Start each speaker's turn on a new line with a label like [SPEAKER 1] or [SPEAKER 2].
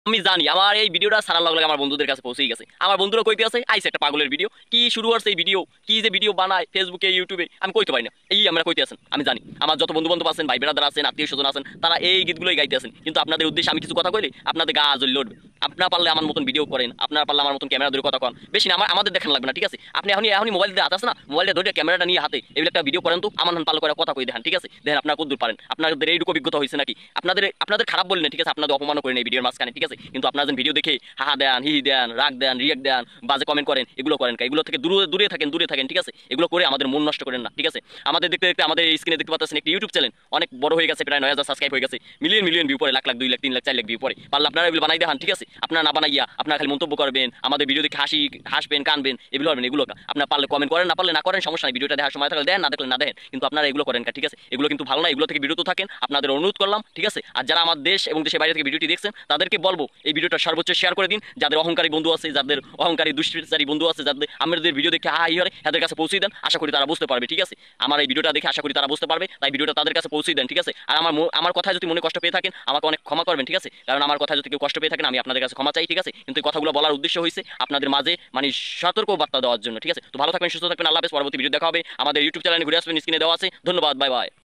[SPEAKER 1] আমি জানি আমার এই ভিডিওটা সারার লগে লগে আমার বন্ধুদের কাছে পৌঁছেই গেছে। আমার বন্ধুরা কইতে আছে আইছে একটা পাগলের ভিডিও, কি শুরু হচ্ছে এই ভিডিও, কি যে ভিডিও বানায় ফেসবুকে ইউটিউবে, আমি কইতে পারি না। এই আমরা কইতে আছেন, আমি জানি আমার যত বন্ধু বান্ধব আছেন, ভাই ব্রাদার আছেন, আত্মীয় স্বজন আছেন, তারা এই গীতগুলোই গাইতে আছেন। কিন্তু আপনাদের উদ্দেশ্যে আমি কিছু কথা কইলে আপনাদের গা জ্বলে উঠবে। আপনারা পারলে আমার মতন ভিডিও করেন, আপনারা পারলে আমার মতন ক্যামেরা ধরে কথা কন, বেশি না আমাদের দেখান লাগবে না, ঠিক আছে? আপনি এখনই মোবাইল দিয়ে হাত আছে না, মোবাইলটা ধরে ক্যামেরাটা নিয়ে হাতে এগুলো একটা ভিডিও করেন তো, আমার পাল্লা করে কথা কই দেখান, ঠিক আছে? দেখেন আপনারা কতদূর পারেন, আপনাদের এইটুকু অভিজ্ঞতা হয়েছে নাকি? আপনাদের খারাপ বলেন ঠিক আছে, আপনাদের অপমানও করেন এই ভিডিওর মাঝখানে, ঠিক আছে? কিন্তু আপনারা যেন ভিডিও দেখে হাহা দেন, হি দেন, রাগ দেন, রিয়াক্ট দেন, বাজে কমেন্ট করেন, এগুলো করেন কা? এগুলো থেকে দূরে থাকেন, ঠিক আছে? এগুলো করে আমাদের মন নষ্ট করেন না, ঠিক আছে? আমাদের দেখতে দেখতে আমাদের স্ক্রিনে দেখতে পাচ্ছেন একটি ইউটিউব চ্যানেল অনেক বড় হয়ে গেছে, প্রায় 9,000 সাবস্ক্রাইব হয়ে গেছে, মিলিয়ন মিলিয়ন ভিউ পরে, লাখ লাখ 2 লাখ 3 লাখ 4 লাখ ভিউ পরে। পারলে আপনারা এগুলো বানাই দেখান, ঠিক আছে? আপনারা না বানাইয়া আপনারা খালি মন্তব্য করবেন, আমাদের ভিডিও দেখে হাসবেন, কানবেন, এগুলো করবেন। এগুলো আপনারা পারলে কমেন্ট করেন, না পারলে না করেন, সমস্যা নাই। ভিডিওটা দেখার সময় থাকলে দেন, না দেখলে না দেখেন, কিন্তু আপনারা এগুলো করেন কা? ঠিক আছে? এগুলো কিন্তু ভালো না, এগুলো থেকে বিরত থাকেন, আপনাদের অনুরোধ করলাম, ঠিক আছে? আর যারা আমার দেশ এবং দেশের বাইরে থেকে ভিডিওটি দেখছেন তাদেরকে বলবো এই ভিডিওটা সর্বোচ্চ শেয়ার করে দিন। যাদের অহংকারী বন্ধু আছে, যাদের অহংকারী দুষ্কৃতিকারী বন্ধু আছে, যাদের আমাদের ভিডিও দেখে হা ইয়ে তাদের কাছে পৌঁছে দেন। আশা করি তারা বুঝতে পারবে, ঠিক আছে? আমার এই ভিডিওটা দেখে আশা করি তারা বুঝতে পারবে, তাই ভিডিওটা তাদের কাছে পৌঁছে দেন, ঠিক আছে? আর আমার কথা যদি মনে কষ্ট পেয়ে থাকেন আমাকে অনেক ক্ষমা করবেন, ঠিক আছে? কারণ আমার কথা যদি কেউ কষ্ট পেয়ে থাকেন আমি আপনাদের কাছে ক্ষমা চাই, ঠিক আছে? কিন্তু এই কথাগুলো বলার উদ্দেশ্য হয়েছে আপনাদের মাঝে মানে সতর্ক বার্তা দেওয়ার জন্য, ঠিক আছে? তো ভালো থাকবেন, সুস্থ থাকবেন, আল্লাহ হাফেজ। পরবর্তী ভিডিও দেখা হবে। আমাদের ইউটিউব চ্যানেলে ঘুরে আসবেন, স্ক্রিনে দেওয়া আছে। ধন্যবাদ, বাই বাই।